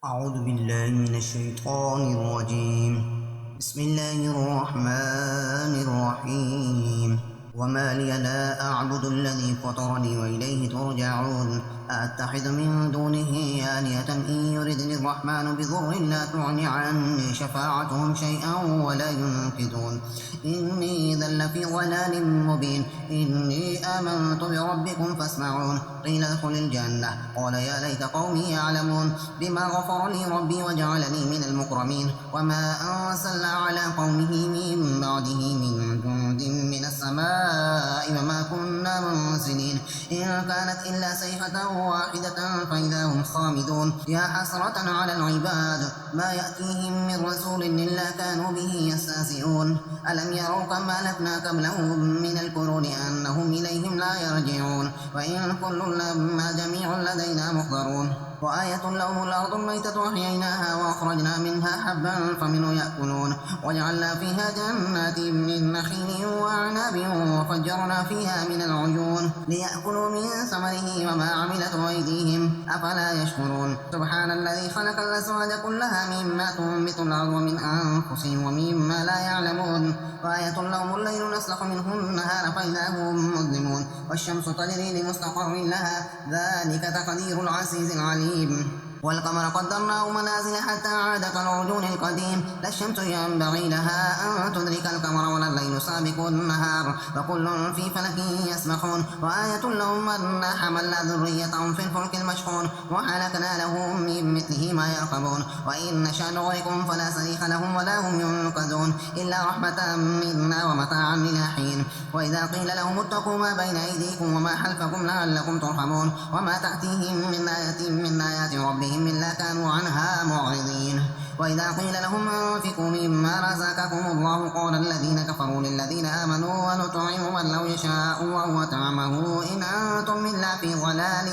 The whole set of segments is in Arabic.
أعوذ بالله من الشيطان الرجيم. بسم الله الرحمن الرحيم. وما لي لا أعبد الذي فطرني وإليه ترجعون. أأتخذ من دونه آلهة إن يردني الرحمن بضر لا تغن عني شفاعتهم شيئا ولا ينقذون. إني إذا لفي ضلال مبين. إني آمنت بربكم فاسمعون. قيل ادخل الجنة قال يا ليت قومي يعلمون بما غفر لي ربي وجعلني من المكرمين. وما أرسلنا على قومه من بعده من جند من السماء وما كنا منزلين إن كانت إلا صيحة واحدة فإذا هم خامدون. يا حسرة على العباد ما يأتيهم من رسول إلا كانوا به يستهزئون. ألم يروا كما أهلكنا قبلهم من القرون أنهم إليهم لا يرجعون. وإن كل لما جميع لدينا محضرون. وآية لهم الأرض الميتة أحييناها وأخرجنا منها حبا فمنه يأكلون. وجعلنا فيها جنات من نخيل وأعناب وفجرنا فيها من العيون ليأكلوا من ثمره وما عملته أيديهم أفلا يشكرون. سبحان الذي خلق الأزواج كلها مما تنبت الأرض ومن أنفسهم ومما لا يعلمون. وآية لهم الليل نسلخ منه النهار فإذا هم مظلمون. والشمس تجري لمستقر لها ذلك تقدير العزيز العليم. والقمر قدرناه منازل حتى عاد كالعرجون القديم. لا الشمس ينبغي لها أن تدرك القمر ولا الليل سابق النهار وكل في فلك يسبحون. وآية لهم أنا حملنا ذريتهم في الفلك المشحون وحلقنا لهم من مثله ما يركبون. وإن نشأ نغرقهم فلا صريخ لهم ولا هم ينقذون إلا رحمة منا ومتاعا إلى حين. وإذا قيل لهم اتقوا ما بين أيديكم وما خلفكم لعلكم ترحمون. وما تأتيهم من آية من آيات ربهم إلا كانوا عنها معرضين. وإذا قيل لهم أنفقوا مما رزقكم الله قال الذين كفروا للذين آمنوا ونطعم من لو يشاء الله طعمه إن أنتم إلا في ضلال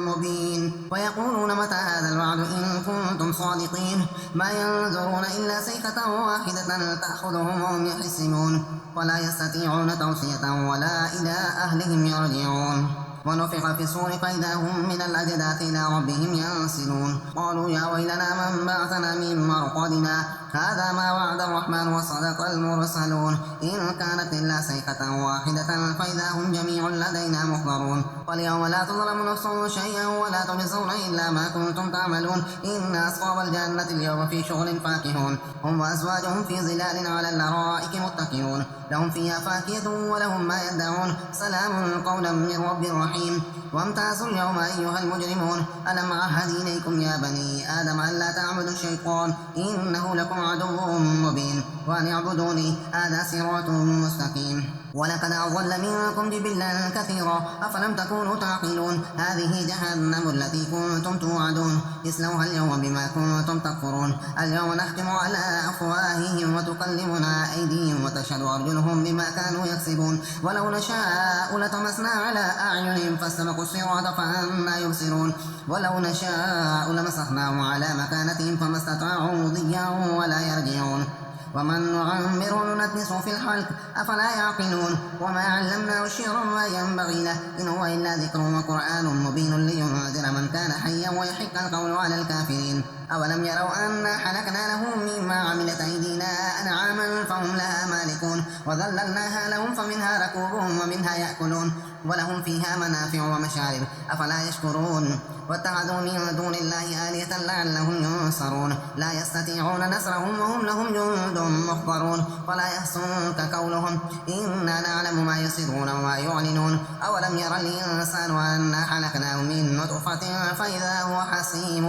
مبين. ويقولون متى هذا الوعد إن كنتم صادقين. ما ينظرون إلا صيحة واحدة تأخذهم وهم يحسمون ولا يستطيعون توصية ولا إلى أهلهم يرجعون. ونفخ في الصور فإذا هم من الأجداث إلى ربهم ينسلون. قالوا يا ويلنا من بعثنا من مرقدنا هذا ما وعد الرحمن وصدق المرسلون إن كانت إلا صيحة واحدة فإذا هم جميع لدينا محضرون. واليوم لا تظلم نفس شيئا ولا تجزون إلا ما كنتم تعملون. إن أصحاب الجنة اليوم في شغل فاكهون هم وأزواجهم في ظلال على الأرائك متكئون لهم فيها فاكهة ولهم ما يدعون سلام قولا من رب رحيم. وامتازوا اليوم أيها المجرمون ألم أعهد إليكم يا بني آدم ألا تعبدوا الشيطان إنه لكم عدو مبين وأن اعبدوني هذا صراط مستقيم. ولقد أضل منكم جبلا كثيرا أفلم تكونوا تعقلون. هذه جهنم التي كنتم توعدون اصلوها اليوم بما كنتم تكفرون. اليوم نختم على أفواههم وتكلمنا أيديهم وتشهد أرجلهم بما كانوا يكسبون. ولو نشاء لطمسنا على أعينهم فاستبقوا الصراط فأنى يبصرون. ولو نشاء لمسخناهم على مكانتهم فما استطاعوا ضيا ولا يرجعون. ومن نعمره ننكسه في الخلق أفلا يعقلون. وما علمناه الشعر ما ينبغي له إن هو إلا ذكر وقرآن مبين لينذر من كان حيا ويحق القول على الكافرين. أولم يروا أنا حلقنا لهم مما عملت أيدينا أنعاما فهم لها مالكون وذللناها لهم فمنها ركوبهم ومنها يأكلون ولهم فيها منافع ومشارب أفلا يشكرون. واتخذوا من دون الله آلهة لعلهم ينصرون لا يستطيعون نصرهم وهم لهم جند محضرون. ولا يحزنك قولهم إنا نعلم ما يسرون وما يعلنون. أولم ير الإنسان أنا خلقناه من نطفة فإذا هو حسيم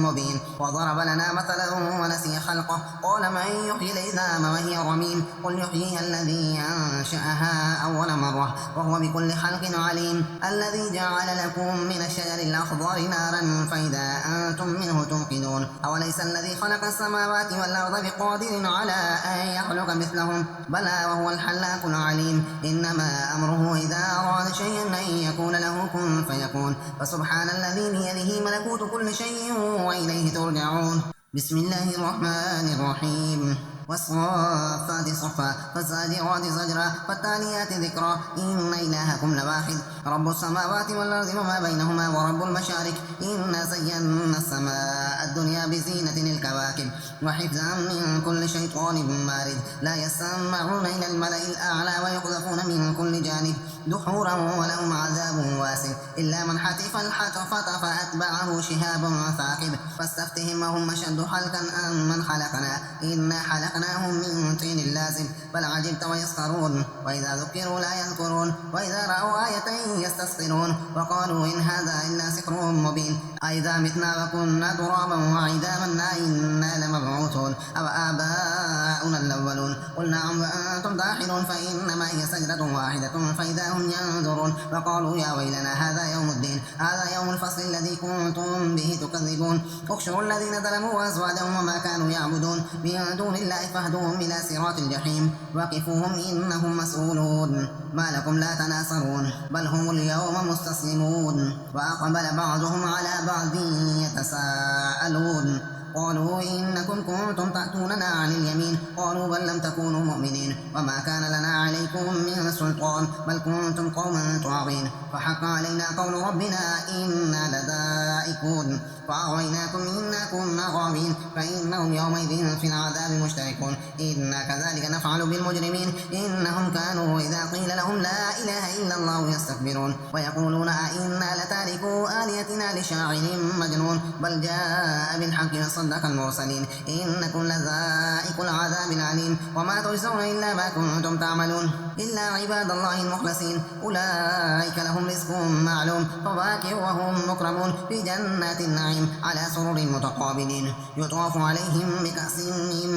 مبين. وضرب لنا مثلا ونسي خلقه قال من يحيي العظام وهي رميم قل يحييها الذي أنشأها أول مرة وهو بكل خلق عليم. الذي جعل لكم من الشجر الأخضر نارا فإذا أنتم منه توقدون. أوليس الذي خلق السماوات والأرض بقادر على أن يخلق مثلهم بلى وهو الخلاق العليم. إنما أمره إذا أراد شيئا أن يكون له كن فيكون. فسبحان الذي بيده ملكوت كل شيء وإليه ترجعون. بسم الله الرحمن الرحيم والصافات صفا فالزاجرات زجرا فالتاليات ذكرا إن إلهكم لواحد رب السماوات والأرض وما بينهما ورب المشارك إنا زينا السماء الدنيا بزينة الكواكب وحفظا من كل شيطان مارد لا يسمعون إلى الملأ الأعلى ويقذفون من كل جانب دحورا ولهم عذاب واسع إلا من حتف الحتفة فأتبعه شهاب ثاقب فاستفتهم وهم أشد حلقا أم من خلقنا إنا خلقناهم من طين لازم بل عجبت ويسخرون وإذا ذكروا لا يذكرون وإذا رأوا آية يستسخرون وقالوا إن هذا إلا سحر مبين أئذا متنا وكنا ترابا وعظاما أئنا لمبعوثون أو آباؤنا الأولون قل نعم وأنتم داخلون فإنما هي سجدة واحدة فإذا هم ينظرون وقالوا يا ويلنا هذا يوم الدين هذا يوم الفصل الذي كنتم به تكذبون احشروا الذين ظلموا وأزواجهم وما كانوا يعبدون من دون الله فاهدوهم إلى صراط الجحيم وقفوهم إنهم مسؤولون ما لكم لا تناصرون بل هم اليوم مستسلمون وأقبل بعضهم على بعض يتساءلون قالوا إنكم كنتم تأتوننا عن اليمين قالوا بل لم تكونوا مؤمنين وما كان لنا عليكم من سلطان بل كنتم قوما طاغين فحق علينا قول ربنا إنا لذائقون فأغويناكم إنا كنا غاوين فإنهم يومئذ في العذاب مشتركون إنا كذلك نفعل بالمجرمين إنهم كانوا إذا قيل لهم لا إله إلا الله يستكبرون ويقولون أئنا لتاركوا آلهتنا لشاعر مجنون بل جاء بالحق وصدق المرسلين إنكم لذائق العذاب العليم وما تجزون إلا ما كنتم تعملون إلا عباد الله المخلصين أولئك لهم رزق معلوم فواكه وهم مكرمون في جنات النعيم على سرر متقابلين يطاف عليهم بكأس من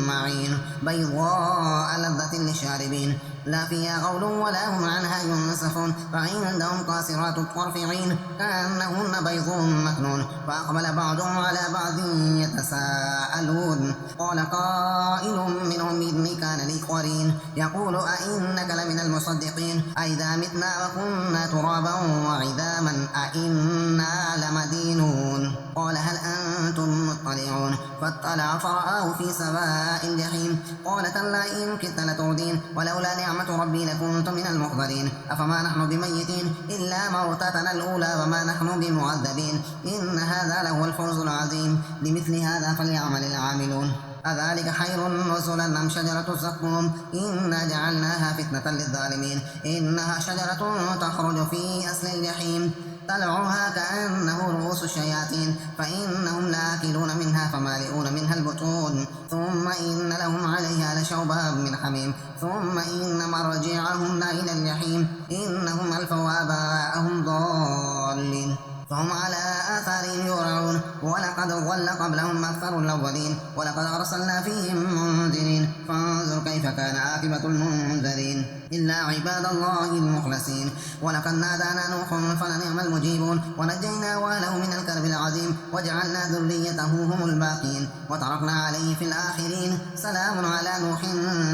معين بيضاء لذة للشاربين لا فيها غول ولا هم عنها ينصفون فعندهم قاصرات الطرف عين كأنهن بيض مكنون فأقبل بعضهم على بعض يتساءلون قال قائل منهم إني كان لي قرين يقول أئنك لمن المصدقين أئذا متنا وكنا ترابا وعظاما أئنا لمدينون قال هل أنتم مطلعون فاطلع فرآه في سواء الجحيم قال تالله إن كدت لتردين ولولا نعمة ربي لكنت من المحضرين أفما نحن بميتين إلا موتتنا الأولى وما نحن بمعذبين إن هذا لهو الفوز العظيم لمثل هذا فليعمل العاملون أذلك خير نزلا أم شجرة الزقوم إنا جعلناها فتنة للظالمين إنها شجرة تخرج في أصل الجحيم طلعها كأنه رؤوس الشياطين فإنهم لآكلون منها فمالئون منها البطون ثم إن لهم عليها لشوبا من حميم ثم إن مرجعهم إلى الجحيم إنهم ألفوا آباءهم ضالين فهم على آثارهم يرعون ولقد ضل قبلهم أكثر الأولين ولقد أرسلنا فيهم منذرين فانظر كيف كان عاقبة المنذرين إلا عباد الله المخلصين ولقد نادانا نوح فلنعم المجيبون ونجيناه وأهله من الكرب العظيم وجعلنا ذريته هم الباقين وتركنا عليه في الآخرين سلام على نوح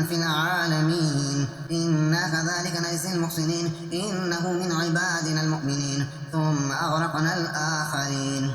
في العالمين إنا كذلك نجزي المحسنين إنه من عبادنا المؤمنين ثم أغرقنا الآخرين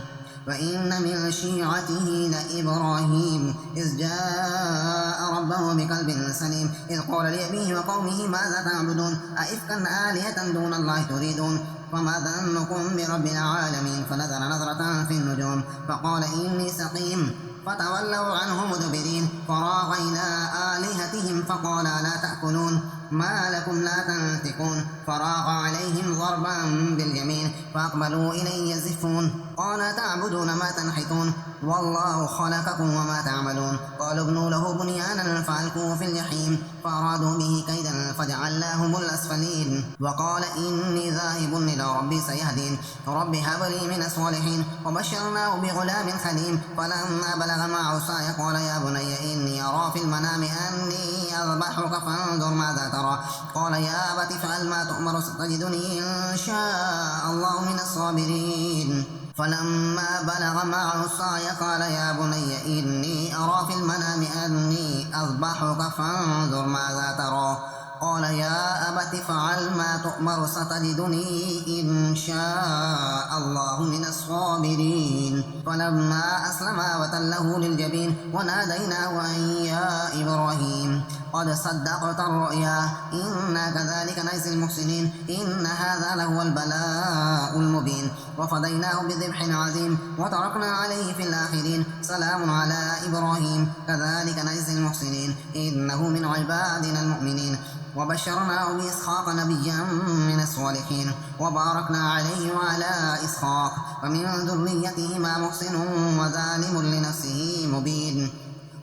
وإن من شيعته لإبراهيم إذ جاء ربه بقلب سليم إذ قال لأبيه وقومه ماذا تعبدون أئفكا آلهة دون الله تريدون وما ظنكم برب العالمين فنظر نظرة في النجوم فقال إني سقيم فتولوا عنه مدبرين فراغ إلى آلهتهم فقال لا تأكلون ما لكم لا تنطقون فراغ عليهم ضربا باليمين فأقبلوا إليه يزفون قال تعبدون ما تنحتون والله خلقكم وما تعملون قالوا ابنوا له بنيانا فألقوه في الجحيم فأرادوا به كيدا فجعلناهم الأسفلين وقال إني ذاهب إلى ربي سيهدين رب هب لي من الصالحين وبشرناه بغلام حليم فلما بلغ معه السعي قال يا بني إني أرى في المنام أني أذبحك فانظر ماذا ترى قال يا أبت افعل ما تؤمر ستجدني إن شاء الله من الصابرين فلما بلغ معه السعي قال يا بني إني أرى في المنام أني أذبحك فانظر ماذا ترى قال يا أبت افعل ما تؤمر ستجدني إن شاء الله من الصابرين. فلما أسلما وتله للجبين وناديناه أن يا إبراهيم قد صدقت الرؤيا إنا كذلك نجزي المحسنين إن هذا لهو البلاء المبين. وفديناه بذبح عظيم وتركنا عليه في الآخرين سلام على إبراهيم كذلك نجزي المحسنين إنه من عبادنا المؤمنين. وبشرناه بإسحاق نبيا من الصالحين وباركنا عليه وعلى إسحاق ومن ذريتهما محسن وظالم لنفسه مبين.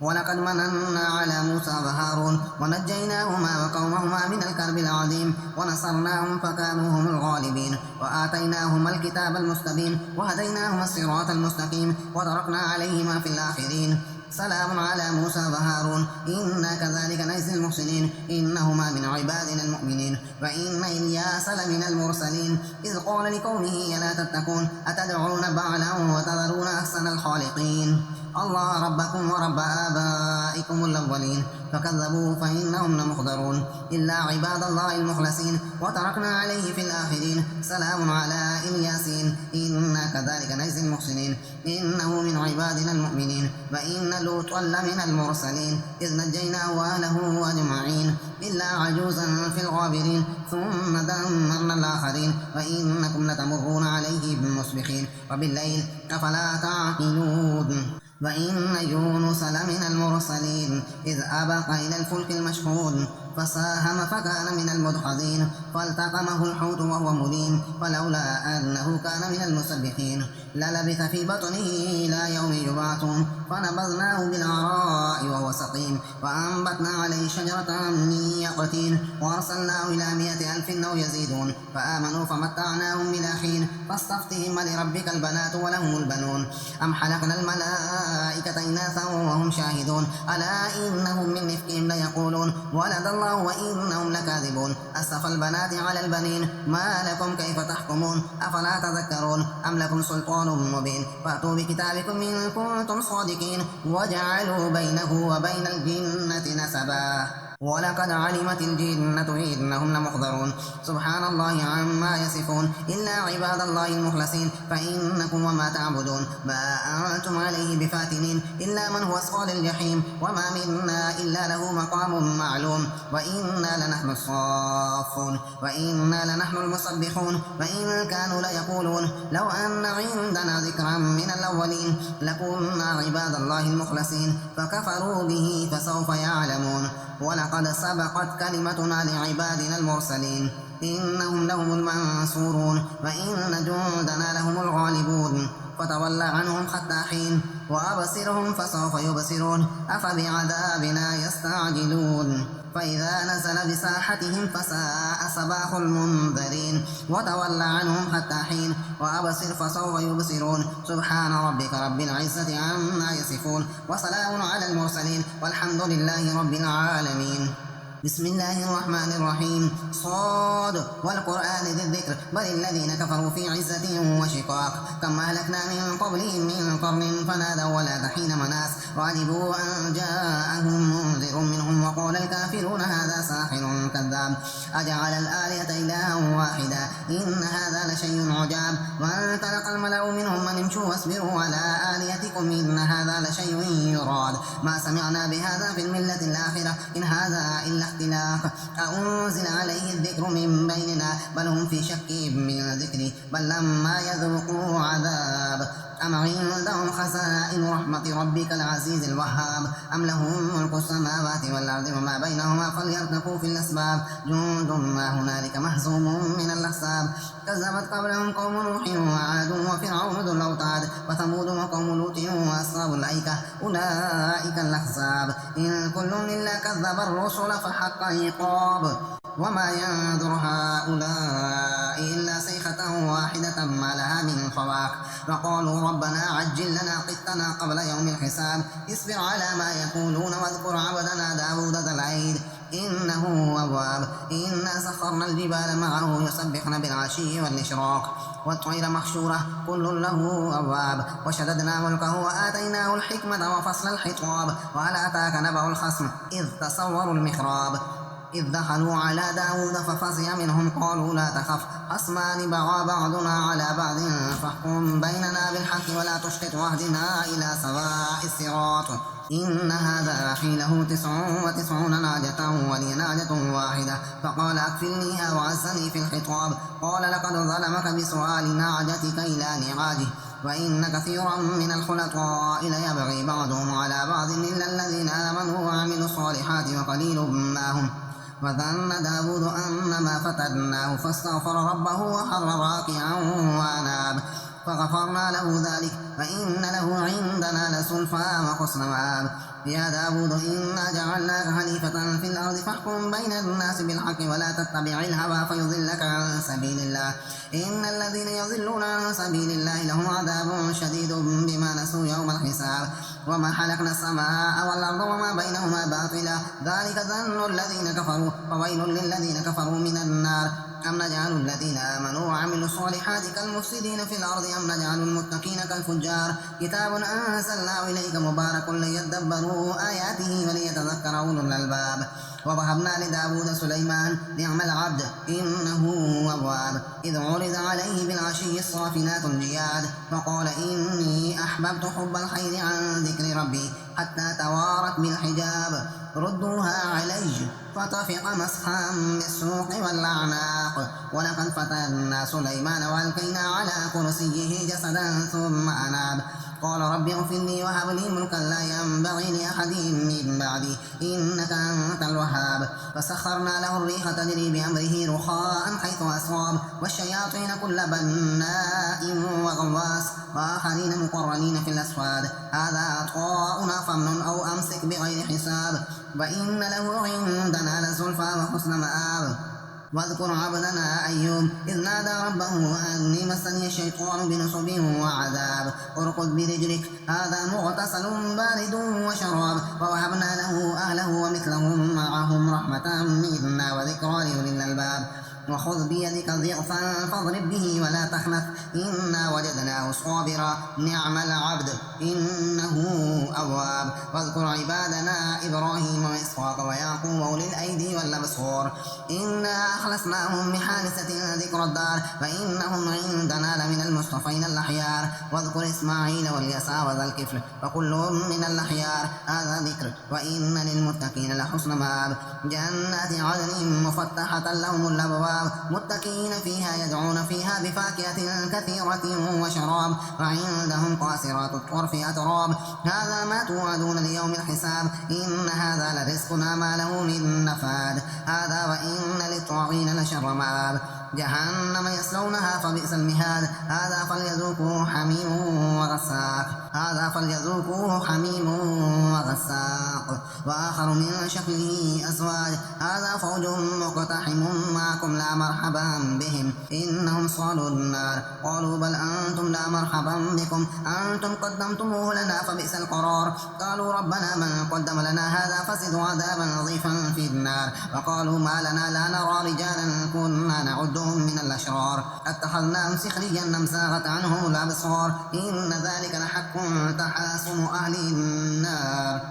ولقد مننا على موسى وهارون ونجيناهما وقومهما من الكرب العظيم ونصرناهم فكانوا هم الغالبين وآتيناهما الكتاب المستبين وهديناهما الصراط المستقيم وتركنا عليهما في الآخرين سلام على موسى وهارون إنا كذلك نجزي المحسنين إنهما من عبادنا المؤمنين. وإن إلياس لمن المرسلين إذ قال لقومه ألا تتقون أتدعون بعلا وتذرون أحسن الخالقين الله ربكم ورب آبائكم الأولين فكذبوه فإنهم لمحضرون إلا عباد الله المخلصين وتركنا عليه في الآخرين سلام على الياسين إنا كذلك نجزي المحسنين إنه من عبادنا المؤمنين. وإن لوطا لمن المرسلين إذ نجيناه وأهله أجمعين إلا عجوزا في الغابرين ثم دمرنا الآخرين وإنكم لتمرون عليهم مصبحين وبالليل أفلا تعقلون. وإن يونس لمن المرسلين إذ أبق إلى الفلك المشحون فساهم فكان من المدحضين فالتقمه الحوت وهو مليم فلولا أنه كان من المسبحين للبث في بطنه إلى يوم يبعثون فنبذناه بالعراء وهو سقيم وأنبتنا عليه شجرة من يقطين وأرسلناه إلى 100,000 أو يزيدون فآمنوا فمتعناهم إلى حين فاستفتهم لربك البنات ولهم البنون أم خلقنا الملائكة إناثا وهم شاهدون ألا إنهم من إفكهم ليقولون ولد الله وإنهم لكاذبون أسفى البنات على البنين ما لكم كيف تحكمون أفلا تذكرون أم لكم سلطان مبين فأتوا بكتابكم إن كنتم صادقين وجعلوا بينه وبين الجنة نسبا ولقد علمت الجنة إنهم لمحضرون سبحان الله عما يصفون إلا عباد الله المخلصين فإنكم وما تعبدون ما أنتم عليه بفاتنين إلا من هو صال الجحيم وما منا إلا له مقام معلوم وإنا لنحن الصافون وإنا لنحن المسبحون وإن كانوا ليقولون لو أن عندنا ذكرا من الأولين لكنا عباد الله المخلصين فكفروا به فسوف يعلمون. ولقد سبقت كلمتنا لعبادنا المرسلين إنهم لهم المنصورون وإن جندنا لهم الغالبون فتول عنهم حتى حين وأبصرهم فسوف يبصرون أفبعذابنا يستعجلون فإذا نزل بساحتهم فساء صباح المنذرين وتول عنهم حتى حين وأبصر فسوف يبصرون سبحان ربك رب العزة عما يصفون وسلام على المرسلين والحمد لله رب العالمين. بسم الله الرحمن الرحيم صاد والقرآن ذي الذكر بل الذين كفروا في عزة وشقاق كم أهلكنا من قبلهم من قرن فنادوا ولا حين مناس وعجبوا أن جاءهم منذر منهم وقال الكافرون هذا ساحر كذاب أجعل الآلهة إلها واحدا إن هذا لشيء عجاب وانطلق الملأ منهم من امشوا واصبروا على آلهتكم إن هذا لشيء يراد ما سمعنا بهذا في الملة الآخرة إن هذا إلا اختلاف أنزل عليه الذكر من بيننا بل هم في شك من ذكري بل لما يذوقوا عذاب أم عندهم خزائن رحمة ربك العزيز الوهاب أم لهم ملك السماوات والأرض وما بينهما فليرتقوا في الأسباب جند ما هنالك مهزوم من الأحزاب كذبت قبلهم قوم نوح وعاد وفرعون ذو الأوتاد وثمود وقوم لوط وأصحاب الأيكة أولئك الأحزاب إن كل إلا كذب الرسل فحق عقاب وما ينظر هؤلاء إلا صيحة واحدة ما لها من فواق وقالوا ربنا عجل لنا قطنا قبل يوم الحساب اصبر على ما يقولون واذكر عبدنا داود ذا العيد إنه أواب إنا سخرنا الجبال معه يسبحن بالعشي والإشراق والطير محشورة كل له أواب وشددنا ملكه وآتيناه الحكمة وفصل الخطاب وهل أتاك نبأ الخصم إذ تصوروا المحراب إذ دخلوا على داود ففزع منهم قالوا لا تخف خصمان بغى بعضنا على بعض فاحكم بيننا بالحق ولا تشطط واهدنا إلى سواء الصراط إن هذا أخي له 99 ناجة ولي ناجة واحدة فقال أكفلنيها وعزني في الخطاب قال لقد ظلمك بسؤال ناجتك إلى نعاجه وإن كثيرا من الخلطاء ليبغي بعضهم على بعض إلا الذين آمنوا وعملوا الصالحات وقليل ما هم وظن داود أن ما فتناه فاستغفر ربه وخر راكعا وأناب فغفرنا له ذلك فإن له عندنا لزلفى وحسن مآب يا داود إنا جعلناك خليفة في الأرض فاحكم بين الناس بالحق ولا تتبع الهوى فيضلك عن سبيل الله إن الذين يضلون عن سبيل الله لهم عذاب شديد بما نسوا يوم الحساب وما خلقنا السماء والأرض وما بينهما باطلا ذلك ظن الذين كفروا فويل للذين كفروا من النار أم نجعل الذين آمنوا وعملوا الصالحات كالمفسدين في الأرض أم نجعل المتقين كالفجار كتاب أنزلناه إليك مبارك ليدبروا آياته وليتذكر أولو الألباب ووهبنا لداود سليمان نعم العبد إنه أواب إذ عرض عليه بالعشي الصافنات الجياد فقال إني أحببت حب الخير عن ذكر ربي حتى توارت بالحجاب ردوها علي فطفق مسحا بالسوق والأعناق ولقد فتنا سليمان وألقينا على كرسيه جسدا ثم أناب قال رب اغفر لي وهب لي ملكا لا ينبغي لأحد من بعدي إنك أنت الوهاب فسخرنا له الريح تجري بأمره رخاء حيث أصاب والشياطين كل بناء وغواص وآخرين مقرنين في الأسفاد هذا عطاؤنا فامنن أو أمسك بغير حساب وإن له عندنا لزلفى وحسن مآب واذكر عبدنا أيوب إذ نادى ربه أني مسني الشيطان بنصب وعذاب اركض برجلك هذا مغتسل بارد وشراب ووهبنا له أهله ومثلهم معهم رحمة منا وذكرى لأولي الألباب وخذ بيدك ضغثا فاضرب به ولا تخنث إنا وجدناه صابرا نعم العبد إنه أواب واذكر عبادنا إبراهيم وإسحاق ويعقوب أولي الأيدي والأبصار إنا أخلصناهم بحارسة ذكر الدار فإنهم عندنا لمن المصطفين الأخيار واذكر إسماعيل واليسع وذا الكفل وكل من الأخيار هذا ذكر وإن للمتقين لحسن مآب جنات عدن مفتحة لهم الأبواب متكئين فيها يدعون فيها بفاكهة كثيرة وشراب وعندهم قاصرات الطرف أتراب هذا ما توعدون ليوم الحساب إن هذا لرزقنا ما له من نفاد هذا وإن للطاغين لشر مآب جهنم يصلونها فبئس المهاد هذا فليذوقوه حميم وغساق هذا فليذوقوه حميم وغساق وآخر من شكله أزواج هذا فوج مقتحم معكم لا مرحبا بهم إنهم صالوا النار قالوا بل أنتم لا مرحبا بكم أنتم قدمتموه لنا فبئس القرار قالوا ربنا من قدم لنا هذا فزد عذابا نظيفا في النار وقالوا ما لنا لا نرى رجالا كنا نعدهم من الأشرار اتخذناهم سخريا أم زاغت عنهم الأبصار إن ذلك لحق تحاسم أهل النار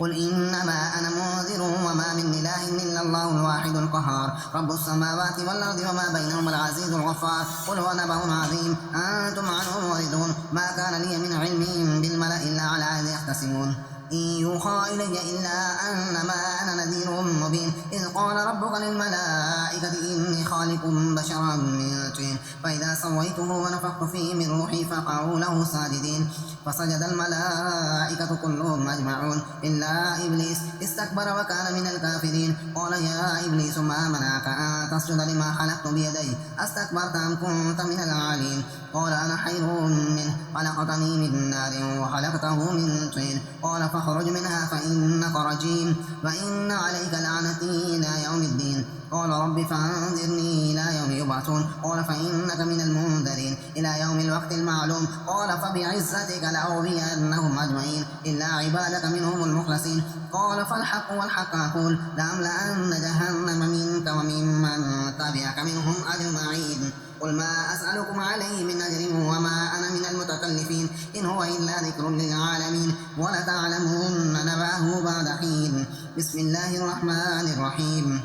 قل إنما أنا منذر وما من إله إلا الله الواحد القهار رب السماوات والأرض وما بينهما العزيز الغفار قل هو نبأ عظيم أنتم عنه معرضون ما كان لي من علم بالملأ إلا على أن يختصمون إن يوحى إلي إلا أنما أنا نذير مبين إذ قال ربك للملائكة إني خالق بشرا من طين فإذا سويته ونفخت فيه من روحي فقعوا له ساجدين فسجد الملائكة كلهم أجمعون إلا إبليس استكبر وكان من الكافرين قال يا إبليس ما منعك أن تسجد لما خلقت بيدي أستكبرت أم كنت من العالين قال أنا خير منه خلقتني من نار وخلقته من طين قال فاخرج منها فإنك رجيم وإن عليك لعنتي إلى يوم الدين قال رب فأنذرني إلى يوم يبعثون قال فإنك من المنذرين إلى يوم الوقت المعلوم قال فبعزتك لأغوينهم أجمعين إلا عبادك منهم المخلصين قال فالحق والحق أقول لأملأن جهنم منك وممن تبعك منهم أجمعين قل ما أسألكم عليه من أجر وما أنا من المتكلفين إن هو إلا ذكر للعالمين ولتعلمن نبأه جاءه بعد حين. بسم الله الرحمن الرحيم.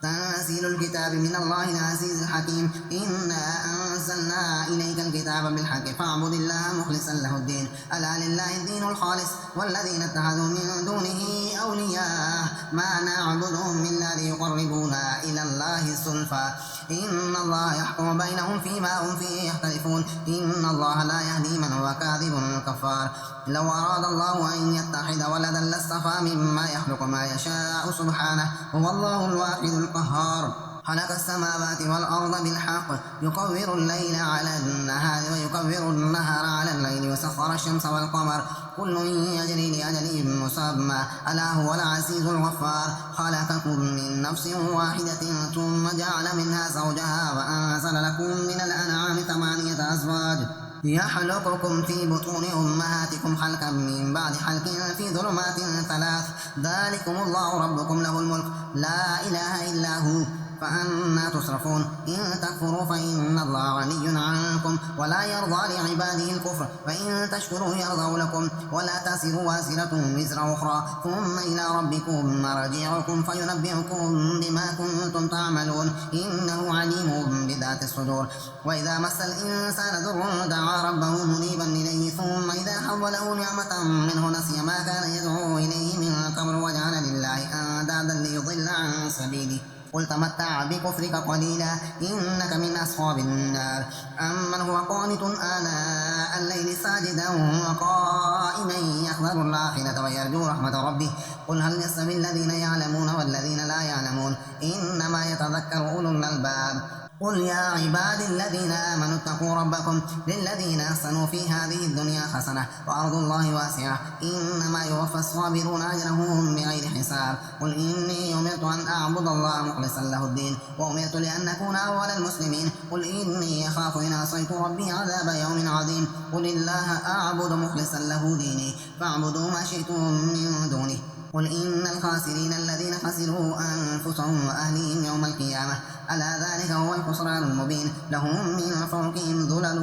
تنزيل الكتاب من الله العزيز الحكيم. إنا أنزلنا إليك الكتاب بالحق فاعبد الله مخلصا له الدين. ألا لله الدين الخالص والذين اتخذوا من دونه أولياء ما نعبدهم إلا ليقربونا إلى الله زلفى إن الله يحكم بينهم فيما هم فيه يختلفون. إن الله لا يهدي من هو كاذب كفار. لو أراد الله أن يتخذ ولدا لاصطفى مما يخلق ما يشاء سبحانه هو الله الواحد القهار. خلق السماوات والأرض بالحق يكور الليل على النهار ويكور النهار على الليل وسخر الشمس والقمر كل يجري لأجل مسمى ألا هو العزيز الغفار. خلقكم من نفس واحدة ثم جعل منها زوجها وأنزل لكم من الأنعام 8 أزواج يخلقكم في بطون أمهاتكم خلقا من بعد خلق في ظلمات 3 ذلكم الله ربكم له الملك لا إله إلا هو فأنا تصرفون. إن تكفروا فإن الله غني عنكم ولا يرضى لعباده الكفر وإن تشكروا يرضوا لكم ولا تزر وازرة وزر أخرى ثم إلى ربكم مرجعكم فينبئكم بما كنتم تعملون إنه عليم بذات الصدور. وإذا مس الإنسان ضر دعا ربه منيبا إليه ثم إذا حوله نعمة منه نسي ما كان يدعو إليه من قبل وجعل لله أندادا ليضل عن سبيله. قل تمتع بكفرك قليلا إنك من أصحاب النار. أمن هو قانت آناء الليل ساجدا وقائما يحذر الآخرة ويرجو رحمة ربه قل هل يستوي الذين يعلمون والذين لا يعلمون إنما يتذكر أولو الألباب. قل يا عبادي الذين آمنوا اتقوا ربكم للذين أحسنوا في هذه الدنيا حسنة وأرض الله واسعة إنما يوفى الصابرون أجرهم بغير حساب. قل إني أمرت أن أعبد الله مخلصا له الدين وأمرت لأن أكون أول المسلمين. قل إني أخاف إن عصيت ربي عذاب يوم عظيم. قل الله أعبد مخلصا له ديني فاعبدوا ما شئتم من دونه. قل إن الخاسرين الذين خسروا أنفسهم وأهليهم يوم القيامة ألا ذلك هو الخسران المبين. لهم من فوقهم ظلل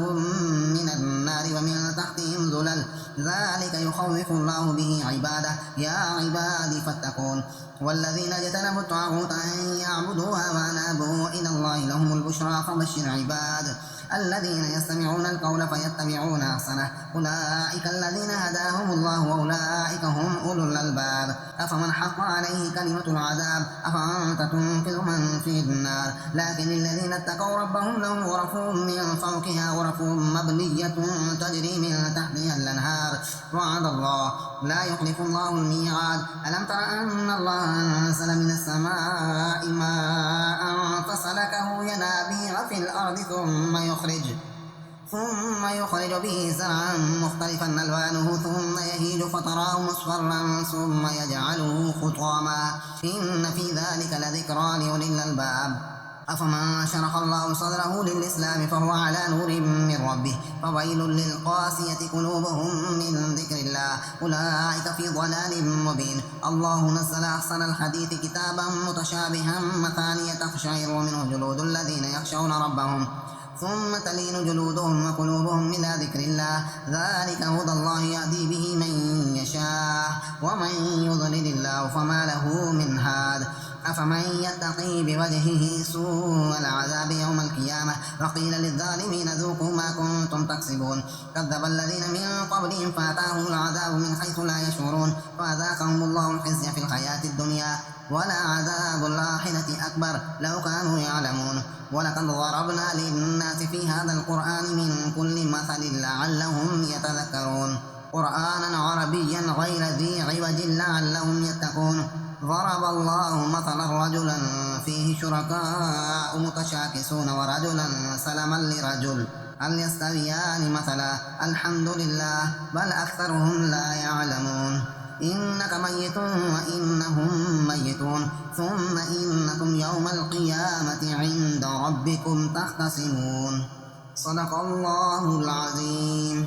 من النار ومن تحتهم ظلل ذلك يخوف الله به عباده يا عبادي فاتقون. والذين اجتنبوا الطاغوت أن يعبدوها وأنابوا إلى الله لهم البشرى فبشر عباد الذين يستمعون القول فيتبعون أحسنه أولئك الذين هداهم الله وأولئك هم أولو الألباب. أفمن حق عليه كلمة العذاب أفأنت تنقذ من في النار. لكن الذين اتقوا ربهم لهم غرف من فوقها غرف مبنية تجري من تحتها الأنهار وعد الله لا يخلف الله الميعاد. ألم تر أن الله أنزل من السماء ماء فسلكه ينابيع في الأرض ثم يخرج به زرعا مختلفا ألوانه ثم يهيج فتراه مصفرا ثم يجعله خطاما إن في ذلك لذكرى لأولي الألباب. أفمن شرح الله صدره للإسلام فهو على نور من ربه فويل للقاسية قلوبهم من ذكر الله أولئك في ضلال مبين. الله نزل أحسن الحديث كتابا متشابها مثانية تقشعر منه جلود الذين يخشون ربهم ثم تلين جلودهم وقلوبهم إلى ذكر الله ذلك هدى الله يهدي به من يشاء ومن يضلل الله فما له من هاد. أفمن يتقي بوجهه سوء العذاب يوم القيامة وقيل للظالمين ذوقوا ما كنتم تكسبون. كذب الذين من قبلهم فأتاهم العذاب من حيث لا يشعرون فأذاقهم الله الخزي في الحياة الدنيا ولعذاب الآخرة أكبر لو كانوا يعلمون. ولقد ضربنا للناس في هذا القرآن من كل مثل لعلهم يتذكرون قرآنا عربيا غير ذي عوج لعلهم يتقون. ضرب الله مثلا رجلا فيه شركاء متشاكسون ورجلا سلما لرجل هل يستويان مثلا الحمد لله بل أكثرهم لا يعلمون. إنك ميت وإنهم ميتون ثم إنكم يوم القيامة عند ربكم تختصمون. صدق الله العظيم.